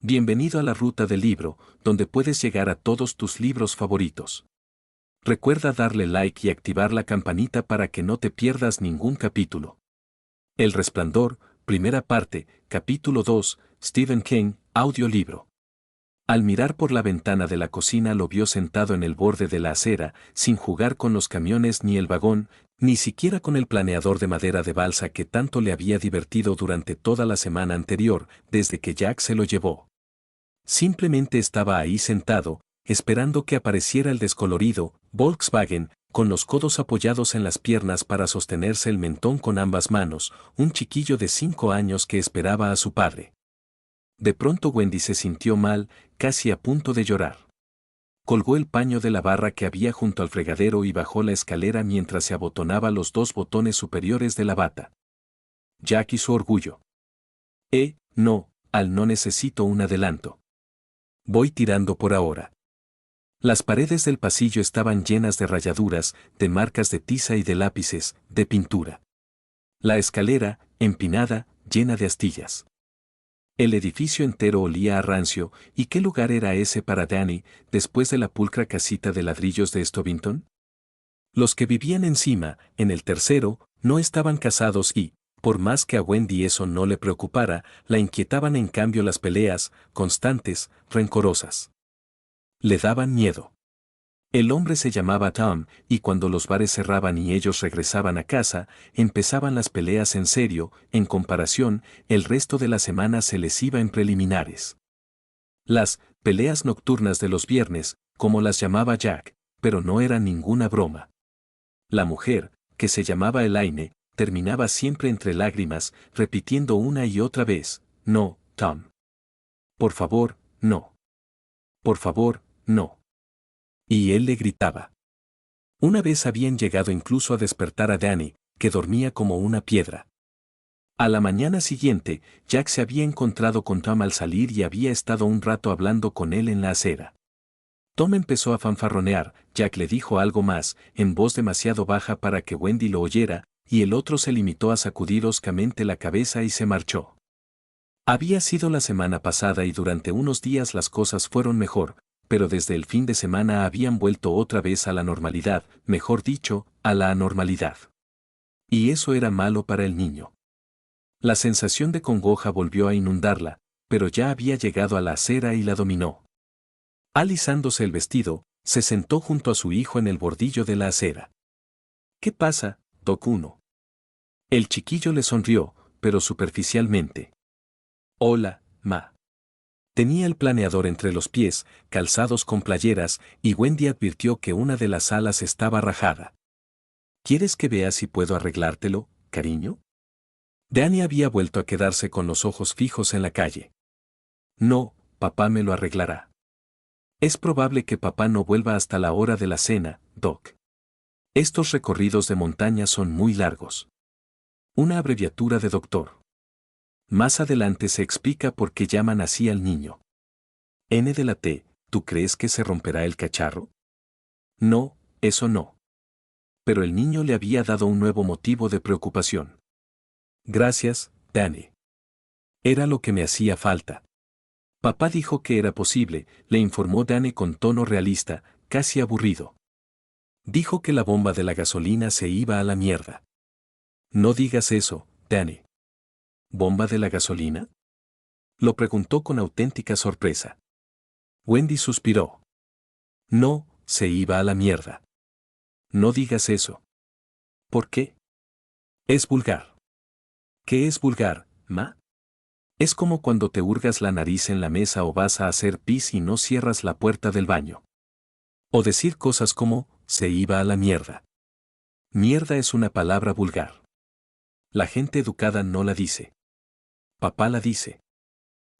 Bienvenido a la ruta del libro, donde puedes llegar a todos tus libros favoritos. Recuerda darle like y activar la campanita para que no te pierdas ningún capítulo. El Resplandor, primera parte, capítulo 2, Stephen King, audiolibro. Al mirar por la ventana de la cocina lo vio sentado en el borde de la acera, sin jugar con los camiones ni el vagón, ni siquiera con el planeador de madera de balsa que tanto le había divertido durante toda la semana anterior, desde que Jack se lo llevó. Simplemente estaba ahí sentado, esperando que apareciera el descolorido Volkswagen, con los codos apoyados en las piernas para sostenerse el mentón con ambas manos, un chiquillo de 5 años que esperaba a su padre. De pronto Wendy se sintió mal, casi a punto de llorar. Colgó el paño de la barra que había junto al fregadero y bajó la escalera mientras se abotonaba los 2 botones superiores de la bata. Jack y su orgullo. No, no necesito un adelanto. Voy tirando por ahora. Las paredes del pasillo estaban llenas de rayaduras, de marcas de tiza y de lápices, de pintura. La escalera, empinada, llena de astillas. El edificio entero olía a rancio, ¿y qué lugar era ese para Danny, después de la pulcra casita de ladrillos de Stovington? Los que vivían encima, en el tercero, no estaban casados y, por más que a Wendy eso no le preocupara, la inquietaban en cambio las peleas, constantes, rencorosas. Le daban miedo. El hombre se llamaba Tom, y cuando los bares cerraban y ellos regresaban a casa, empezaban las peleas en serio, en comparación, el resto de la semana se les iba en preliminares. Las peleas nocturnas de los viernes, como las llamaba Jack, pero no era ninguna broma. La mujer, que se llamaba Elaine, terminaba siempre entre lágrimas, repitiendo una y otra vez, «No, Tom. Por favor, no. Por favor, no». Y él le gritaba. Una vez habían llegado incluso a despertar a Danny, que dormía como una piedra. A la mañana siguiente, Jack se había encontrado con Tom al salir y había estado un rato hablando con él en la acera. Tom empezó a fanfarronear, Jack le dijo algo más, en voz demasiado baja para que Wendy lo oyera, y el otro se limitó a sacudir hoscamente la cabeza y se marchó. Había sido la semana pasada y durante unos días las cosas fueron mejor, pero desde el fin de semana habían vuelto otra vez a la normalidad, mejor dicho, a la anormalidad. Y eso era malo para el niño. La sensación de congoja volvió a inundarla, pero ya había llegado a la acera y la dominó. Alisándose el vestido, se sentó junto a su hijo en el bordillo de la acera. «¿Qué pasa, Doc 1?» El chiquillo le sonrió, pero superficialmente. «Hola, ma». Tenía el planeador entre los pies, calzados con playeras, y Wendy advirtió que una de las alas estaba rajada. «¿Quieres que vea si puedo arreglártelo, cariño?» Danny había vuelto a quedarse con los ojos fijos en la calle. «No, papá me lo arreglará». «Es probable que papá no vuelva hasta la hora de la cena, Doc. Estos recorridos de montaña son muy largos». Una abreviatura de doctor. Más adelante se explica por qué llaman así al niño. N de la T, ¿tú crees que se romperá el cacharro? No, eso no. Pero el niño le había dado un nuevo motivo de preocupación. Gracias, Danny. Era lo que me hacía falta. Papá dijo que era posible, le informó Danny con tono realista, casi aburrido. Dijo que la bomba de la gasolina se iba a la mierda. No digas eso, Danny. ¿Bomba de la gasolina? Lo preguntó con auténtica sorpresa. Wendy suspiró. No, se iba a la mierda. No digas eso. ¿Por qué? Es vulgar. ¿Qué es vulgar, ma? Es como cuando te hurgas la nariz en la mesa o vas a hacer pis y no cierras la puerta del baño. O decir cosas como, se iba a la mierda. Mierda es una palabra vulgar. La gente educada no la dice. Papá la dice.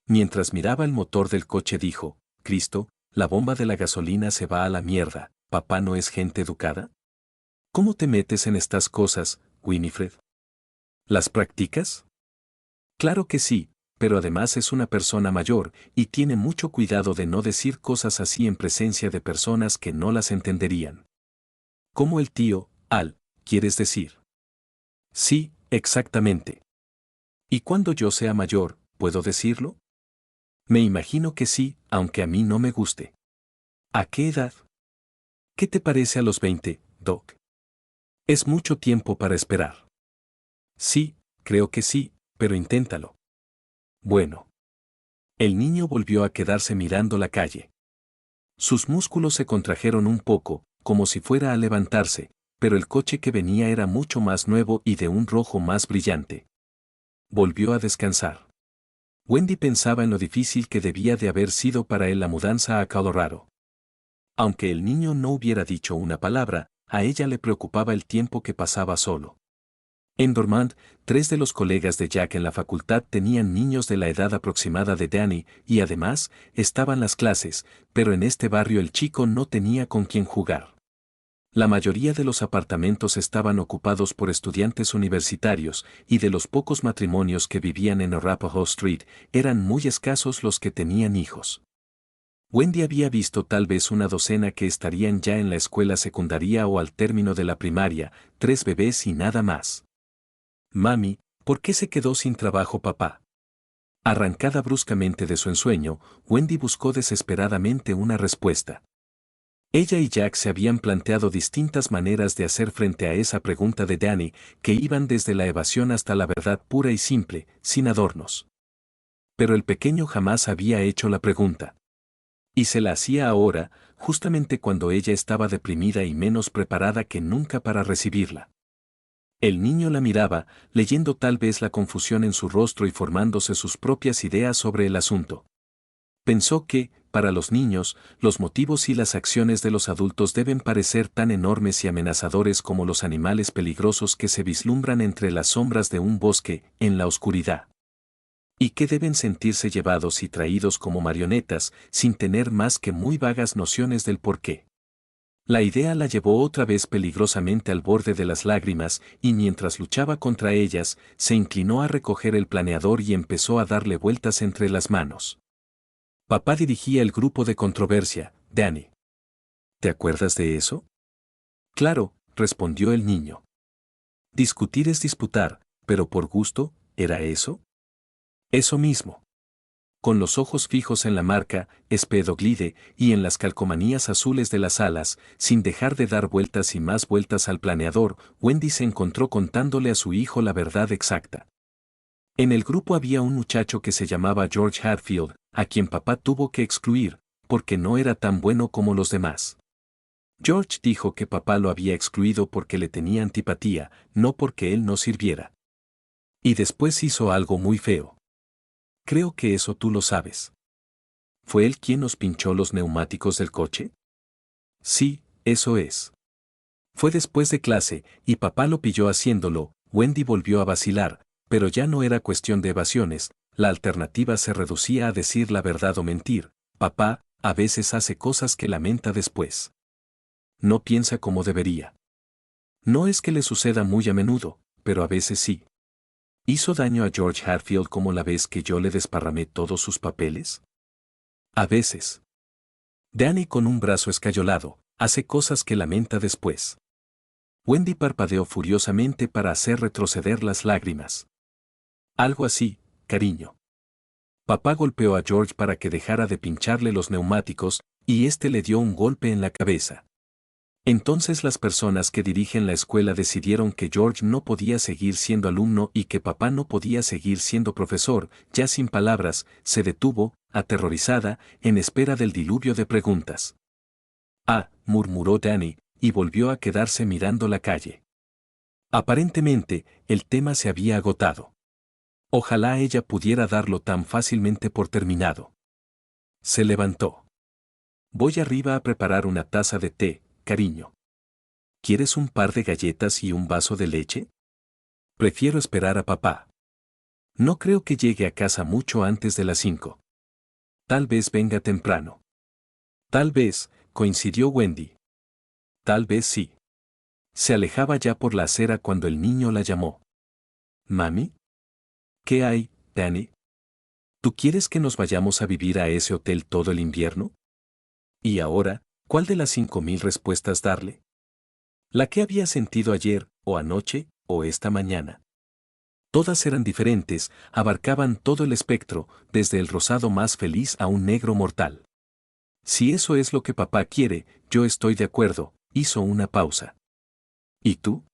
Mientras miraba el motor del coche dijo, Cristo, la bomba de la gasolina se va a la mierda, ¿papá no es gente educada? ¿Cómo te metes en estas cosas, Winifred? ¿Las practicas? Claro que sí, pero además es una persona mayor y tiene mucho cuidado de no decir cosas así en presencia de personas que no las entenderían. Como el tío, Al, ¿quieres decir? Sí, exactamente. ¿Y cuando yo sea mayor, puedo decirlo? Me imagino que sí, aunque a mí no me guste. ¿A qué edad? ¿Qué te parece a los 20, Doc? Es mucho tiempo para esperar. Sí, creo que sí, pero inténtalo. Bueno. El niño volvió a quedarse mirando la calle. Sus músculos se contrajeron un poco, como si fuera a levantarse, pero el coche que venía era mucho más nuevo y de un rojo más brillante. Volvió a descansar. Wendy pensaba en lo difícil que debía de haber sido para él la mudanza a Colorado. Aunque el niño no hubiera dicho una palabra, a ella le preocupaba el tiempo que pasaba solo. En Dormant, 3 de los colegas de Jack en la facultad tenían niños de la edad aproximada de Danny, y además, estaban las clases, pero en este barrio el chico no tenía con quién jugar. La mayoría de los apartamentos estaban ocupados por estudiantes universitarios, y de los pocos matrimonios que vivían en Arapahoe Street, eran muy escasos los que tenían hijos. Wendy había visto tal vez una docena que estarían ya en la escuela secundaria o al término de la primaria, 3 bebés y nada más. Mami, ¿por qué se quedó sin trabajo papá? Arrancada bruscamente de su ensueño, Wendy buscó desesperadamente una respuesta. Ella y Jack se habían planteado distintas maneras de hacer frente a esa pregunta de Danny, que iban desde la evasión hasta la verdad pura y simple, sin adornos. Pero el pequeño jamás había hecho la pregunta. Y se la hacía ahora, justamente cuando ella estaba deprimida y menos preparada que nunca para recibirla. El niño la miraba, leyendo tal vez la confusión en su rostro y formándose sus propias ideas sobre el asunto. Pensó que, para los niños, los motivos y las acciones de los adultos deben parecer tan enormes y amenazadores como los animales peligrosos que se vislumbran entre las sombras de un bosque, en la oscuridad. Y que deben sentirse llevados y traídos como marionetas, sin tener más que muy vagas nociones del porqué. La idea la llevó otra vez peligrosamente al borde de las lágrimas, y mientras luchaba contra ellas, se inclinó a recoger el planeador y empezó a darle vueltas entre las manos. Papá dirigía el grupo de controversia, Danny. ¿Te acuerdas de eso? Claro, respondió el niño. Discutir es disputar, pero por gusto, ¿era eso? Eso mismo. Con los ojos fijos en la marca, Speedoglide, y en las calcomanías azules de las alas, sin dejar de dar vueltas y más vueltas al planeador, Wendy se encontró contándole a su hijo la verdad exacta. En el grupo había un muchacho que se llamaba George Hadfield, a quien papá tuvo que excluir, porque no era tan bueno como los demás. George dijo que papá lo había excluido porque le tenía antipatía, no porque él no sirviera. Y después hizo algo muy feo. Creo que eso tú lo sabes. ¿Fue él quien nos pinchó los neumáticos del coche? Sí, eso es. Fue después de clase, y papá lo pilló haciéndolo. Wendy volvió a vacilar, pero ya no era cuestión de evasiones, la alternativa se reducía a decir la verdad o mentir. Papá, a veces hace cosas que lamenta después. No piensa como debería. No es que le suceda muy a menudo, pero a veces sí. ¿Hizo daño a George Hadfield como la vez que yo le desparramé todos sus papeles? A veces. Danny, con un brazo escayolado, hace cosas que lamenta después. Wendy parpadeó furiosamente para hacer retroceder las lágrimas. Algo así, cariño. Papá golpeó a George para que dejara de pincharle los neumáticos, y este le dio un golpe en la cabeza. Entonces las personas que dirigen la escuela decidieron que George no podía seguir siendo alumno y que papá no podía seguir siendo profesor. Ya sin palabras, se detuvo, aterrorizada, en espera del diluvio de preguntas. Ah, murmuró Danny, y volvió a quedarse mirando la calle. Aparentemente, el tema se había agotado. Ojalá ella pudiera darlo tan fácilmente por terminado. Se levantó. Voy arriba a preparar una taza de té, cariño. ¿Quieres un par de galletas y un vaso de leche? Prefiero esperar a papá. No creo que llegue a casa mucho antes de las 5. Tal vez venga temprano. Tal vez, coincidió Wendy. Tal vez sí. Se alejaba ya por la acera cuando el niño la llamó. ¿Mami? ¿Qué hay, Danny? ¿Tú quieres que nos vayamos a vivir a ese hotel todo el invierno? Y ahora, ¿cuál de las 5.000 respuestas darle? ¿La que había sentido ayer, o anoche, o esta mañana? Todas eran diferentes, abarcaban todo el espectro, desde el rosado más feliz a un negro mortal. Si eso es lo que papá quiere, yo estoy de acuerdo, hizo una pausa. ¿Y tú?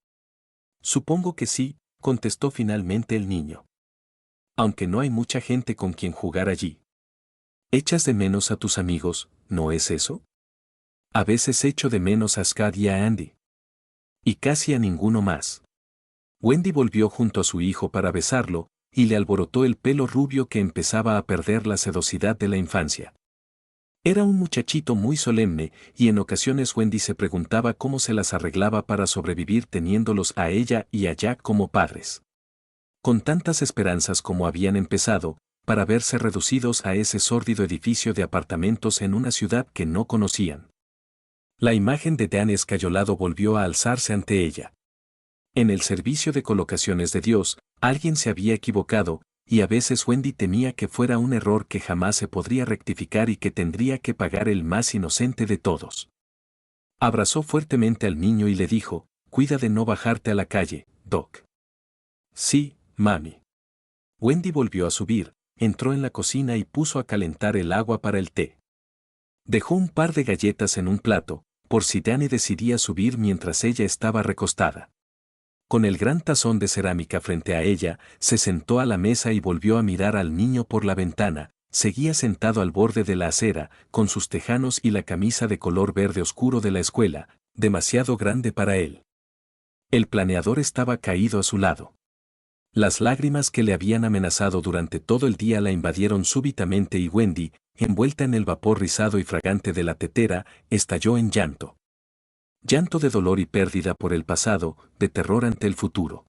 Supongo que sí, contestó finalmente el niño. Aunque no hay mucha gente con quien jugar allí. ¿Echas de menos a tus amigos, no es eso? A veces echo de menos a Scott y a Andy. Y casi a ninguno más. Wendy volvió junto a su hijo para besarlo, y le alborotó el pelo rubio que empezaba a perder la sedosidad de la infancia. Era un muchachito muy solemne, y en ocasiones Wendy se preguntaba cómo se las arreglaba para sobrevivir teniéndolos a ella y a Jack como padres. Con tantas esperanzas como habían empezado, para verse reducidos a ese sórdido edificio de apartamentos en una ciudad que no conocían. La imagen de Dan escayolado volvió a alzarse ante ella. En el servicio de colocaciones de Dios, alguien se había equivocado, y a veces Wendy temía que fuera un error que jamás se podría rectificar y que tendría que pagar el más inocente de todos. Abrazó fuertemente al niño y le dijo, «Cuida de no bajarte a la calle, Doc». «Sí, mami». Wendy volvió a subir, entró en la cocina y puso a calentar el agua para el té. Dejó un par de galletas en un plato, por si Danny decidía subir mientras ella estaba recostada. Con el gran tazón de cerámica frente a ella, se sentó a la mesa y volvió a mirar al niño por la ventana. Seguía sentado al borde de la acera, con sus tejanos y la camisa de color verde oscuro de la escuela, demasiado grande para él. El planeador estaba caído a su lado. Las lágrimas que le habían amenazado durante todo el día la invadieron súbitamente y Wendy, envuelta en el vapor rizado y fragante de la tetera, estalló en llanto. Llanto de dolor y pérdida por el pasado, de terror ante el futuro.